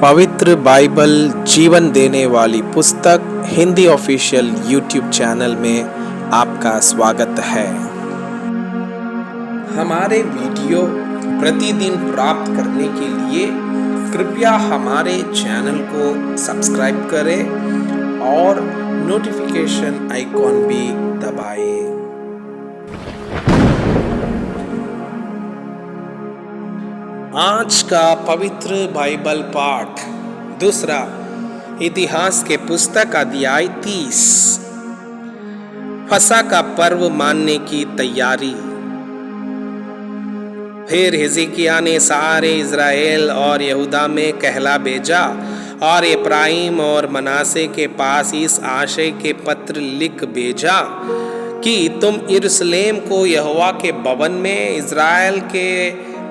पवित्र बाइबल जीवन देने वाली पुस्तक हिंदी ऑफिशियल यूट्यूब चैनल में आपका स्वागत है। हमारे वीडियो प्रतिदिन प्राप्त करने के लिए कृपया हमारे चैनल को सब्सक्राइब करें और नोटिफिकेशन आइकॉन भी दबाएं। आज का पवित्र बाइबल पाठ दूसरा इतिहास के पुस्तक अध्याय 30 फसह का पर्व मानने की तैयारी। फिर हिजकिय्याह ने सारे इज़राइल और यहूदा में कहला भेजा और एफ्राइम और मनासे के पास इस आशय के पत्र लिख भेजा कि तुम यरूशलेम को यहोवा के भवन में इज़राइल के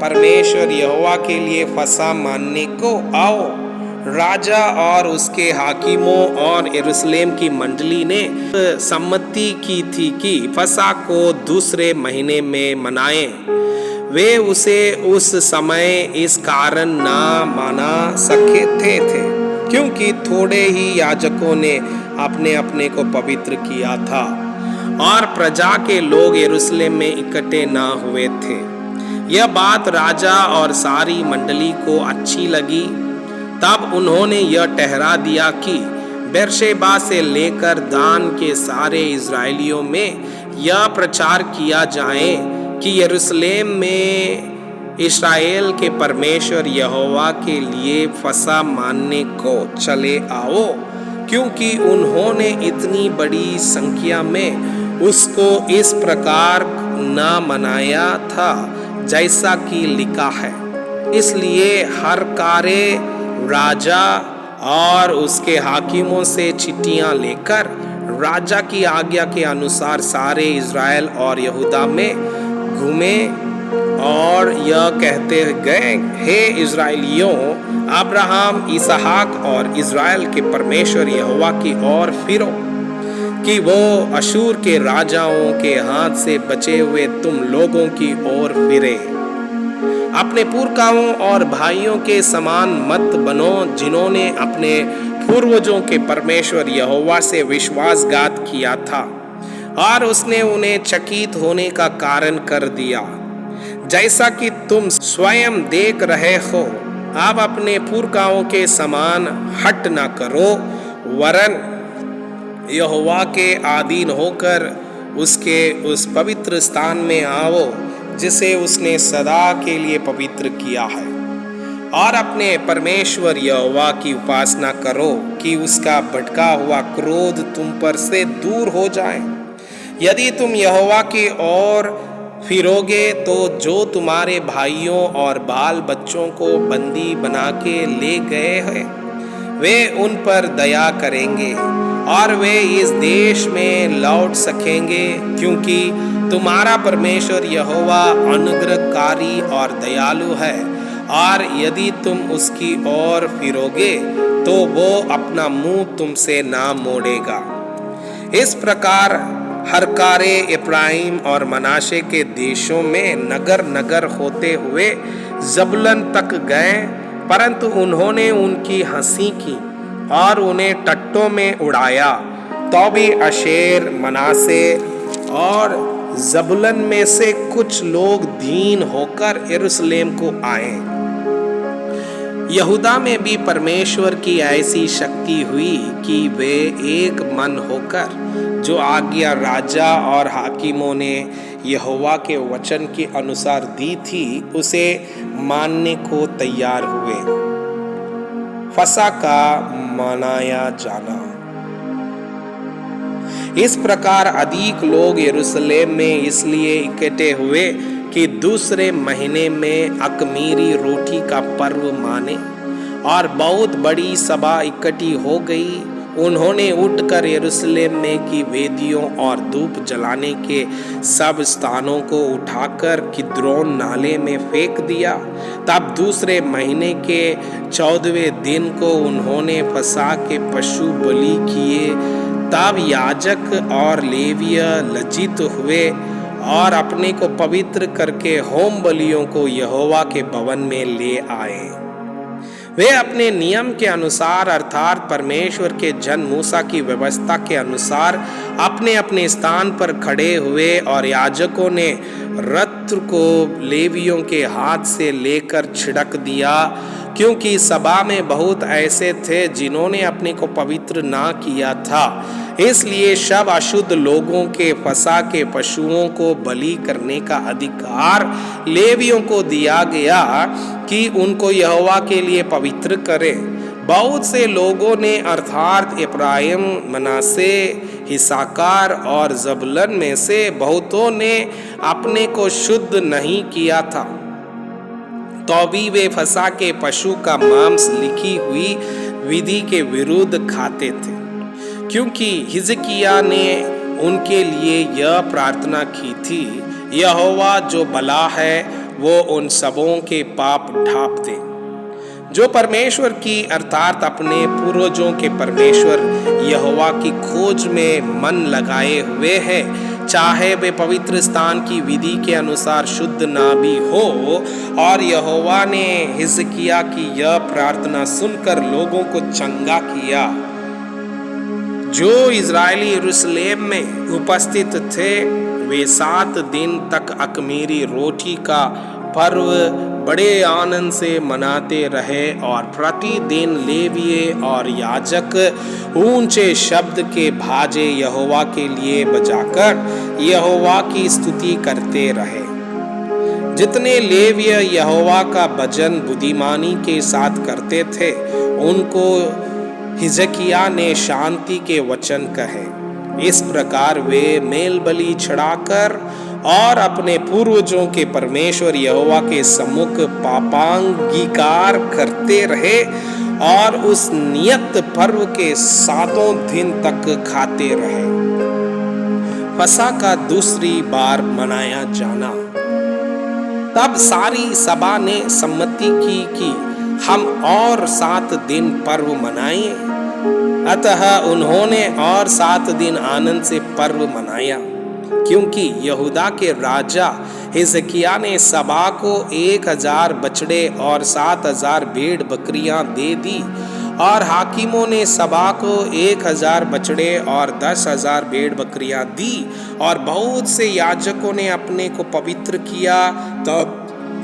परमेश्वर यहोवा के लिए फसह मानने को आओ। राजा और उसके हाकिमों और यरूशलेम की मंडली ने सम्मति की थी कि फसह को दूसरे महीने में मनाएं। वे उसे उस समय इस कारण ना माना सके थे क्योंकि थोड़े ही याजकों ने अपने अपने को पवित्र किया था और प्रजा के लोग यरूशलेम में इकट्ठे ना हुए थे। यह बात राजा और सारी मंडली को अच्छी लगी। तब उन्होंने यह ठहरा दिया कि बेरशेबा से लेकर दान के सारे इज़राइलियों में यह प्रचार किया जाए कि यरूशलेम में इस्राएल के परमेश्वर यहोवा के लिए फसह मानने को चले आओ, क्योंकि उन्होंने इतनी बड़ी संख्या में उसको इस प्रकार न मनाया था जैसा कि लिखा है। इसलिए हर कार्य राजा और उसके हाकिमों से चिट्ठियां लेकर राजा की आज्ञा के अनुसार सारे इज़राइल और यहूदा में घूमे और यह कहते गए, हे इज़राइलियों, अब्राहम, इसहाक और इज़राइल के परमेश्वर यहोवा की ओर फिरो कि वो अशूर के राजाओं के हाथ से बचे हुए तुम लोगों की ओर फिरे। अपने पुरखाओं और भाइयों के समान मत बनो, जिन्होंने अपने पूर्वजों के परमेश्वर यहोवा से विश्वासघात किया था और उसने उन्हें चकित होने का कारण कर दिया, जैसा कि तुम स्वयं देख रहे हो। अब अपने पुरखाओं के समान हट न करो, वरन यहोवा के अधीन होकर उसके उस पवित्र स्थान में आओ जिसे उसने सदा के लिए पवित्र किया है, और अपने परमेश्वर यहोवा की उपासना करो कि उसका भटका हुआ क्रोध तुम पर से दूर हो जाए। यदि तुम यहोवा की ओर फिरोगे तो जो तुम्हारे भाइयों और बाल बच्चों को बंदी बना के ले गए हैं, वे उन पर दया करेंगे और वे इस देश में लौट सकेंगे, क्योंकि तुम्हारा परमेश्वर यहोवा अनुग्रहकारी और दयालु है। और यदि तुम उसकी ओर फिरोगे तो वो अपना मुंह तुमसे ना मोड़ेगा। इस प्रकार हर कार्य एफ्राइम और मनासे के देशों में नगर नगर होते हुए जबूलून तक गए, परंतु उन्होंने उनकी हंसी की और उन्हें टट्टों में उड़ाया। तो भी आशेर, मनासे और जबूलून में से कुछ लोग दीन होकर यरूशलेम को आए। यहूदा में भी परमेश्वर की ऐसी शक्ति हुई कि वे एक मन होकर जो आज्ञा राजा और हाकिमों ने यहोवा के वचन के अनुसार दी थी उसे मानने को तैयार हुए। फसह का मनाया जाना। इस प्रकार अधिक लोग यरूशलेम में इसलिए इकट्ठे हुए कि दूसरे महीने में अख़मीरी रोटी का पर्व माने, और बहुत बड़ी सभा इकट्ठी हो गई। उन्होंने उठकर यरूशलेम में की वेदियों और धूप जलाने के सब स्थानों को उठाकर किद्रोन नाले में फेंक दिया। तब दूसरे महीने के 14वें दिन को उन्होंने फसह के पशु बलि किए। तब याजक और लेवीय लज्जित हुए और अपने को पवित्र करके होम बलियों को यहोवा के भवन में ले आए। वे अपने नियम के अनुसार अर्थात परमेश्वर के जन मूसा की व्यवस्था के अनुसार अपने अपने स्थान पर खड़े हुए और याजकों ने रत्न को लेवियों के हाथ से लेकर छिड़क दिया, क्योंकि सभा में बहुत ऐसे थे जिन्होंने अपने को पवित्र ना किया था। इसलिए सब अशुद्ध लोगों के फसा के पशुओं को बलि करने का अधिकार लेवियों को दिया गया कि उनको यहोवा के लिए पवित्र करें। बहुत से लोगों ने अर्थात इब्राहिम, मनासे, इसाकार और जबूलून में से बहुतों ने अपने को शुद्ध नहीं किया था, तो भी वे फसा के पशु का मांस लिखी हुई विधि के विरुद्ध खाते थे, क्योंकि हिजकिय्याह ने उनके लिए यह प्रार्थना की थी, यहोवा जो भला है वो उन सबों के पाप ढाँप दे जो परमेश्वर की अर्थात अपने पूर्वजों के परमेश्वर यहोवा की खोज में मन लगाए हुए हैं, चाहे वे पवित्र स्थान की विधि के अनुसार शुद्ध ना भी हो। और यहोवा ने हिजकिय्याह की यह प्रार्थना सुनकर लोगों को चंगा किया। जो इज़राइली यरूशलेम में उपस्थित थे वे 7 दिन तक अख़मीरी रोटी का पर्व बड़े आनंद से मनाते रहे और प्रतिदिन लेवीय और याजक ऊंचे शब्द के भाजे यहोवा के लिए बजाकर यहोवा की स्तुति करते रहे। जितने लेवीय यहोवा का भजन बुद्धिमानी के साथ करते थे उनको हिजकिय्याह ने शांति के वचन कहे। इस प्रकार वे मेल बलि चढ़ाकर और अपने पूर्वजों के परमेश्वर यहोवा के सम्मुख पापांगीकार करते रहे और उस नियत पर्व के 7 दिन तक खाते रहे। फसह का दूसरी बार मनाया जाना। तब सारी सभा ने सम्मति की कि हम और 7 दिन पर्व मनाएं। अतः उन्होंने और 7 दिन आनंद से पर्व मनाया, क्योंकि यहूदा के राजा हिजकिय्याह ने सभा को 1000 बछड़े और 7000 भेड़ बकरियां दे दी और हाकिमों ने सभा को 1000 बछड़े और 10,000 भेड़ बकरियां दी और बहुत से याजकों ने अपने को पवित्र किया। तब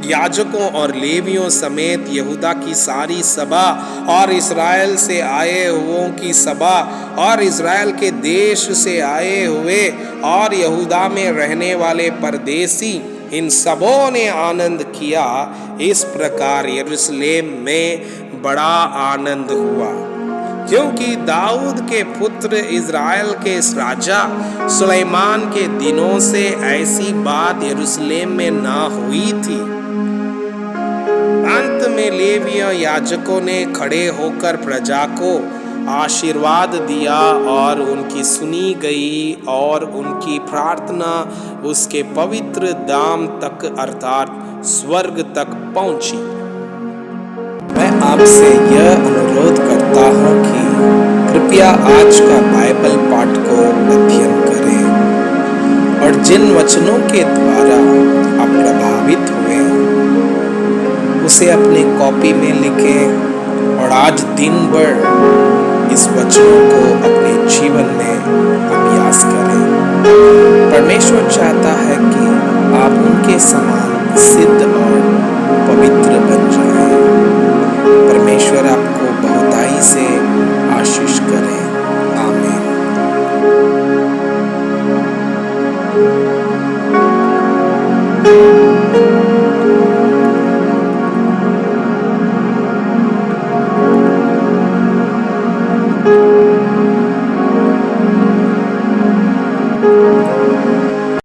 याजकों और लेवियों समेत यहूदा की सारी सभा और इस्राएल से आए हुओं की सभा और इस्राएल के देश से आए हुए और यहूदा में रहने वाले परदेसी इन सबों ने आनंद किया। इस प्रकार यरूशलेम में बड़ा आनंद हुआ, क्योंकि दाऊद के पुत्र इज़राइल के राजा सुलेमान के दिनों से ऐसी बात यरूशलेम में ना हुई थी। अंत में लेवीय याजकों ने खड़े होकर प्रजा को आशीर्वाद दिया और उनकी सुनी गई और उनकी प्रार्थना उसके पवित्र धाम तक अर्थात स्वर्ग तक पहुंची। मैं आपसे यह अनुरोध करता हूं कि कृपया आज का बाइबल पाठ को अध्ययन करें और जिन वचनों के द्वारा आप प्रभावित हुए उसे अपने कॉपी में लिखें और आज दिन भर इस वचनों को अपने जीवन में अभ्यास करें। परमेश्वर चाहता है कि आप उनके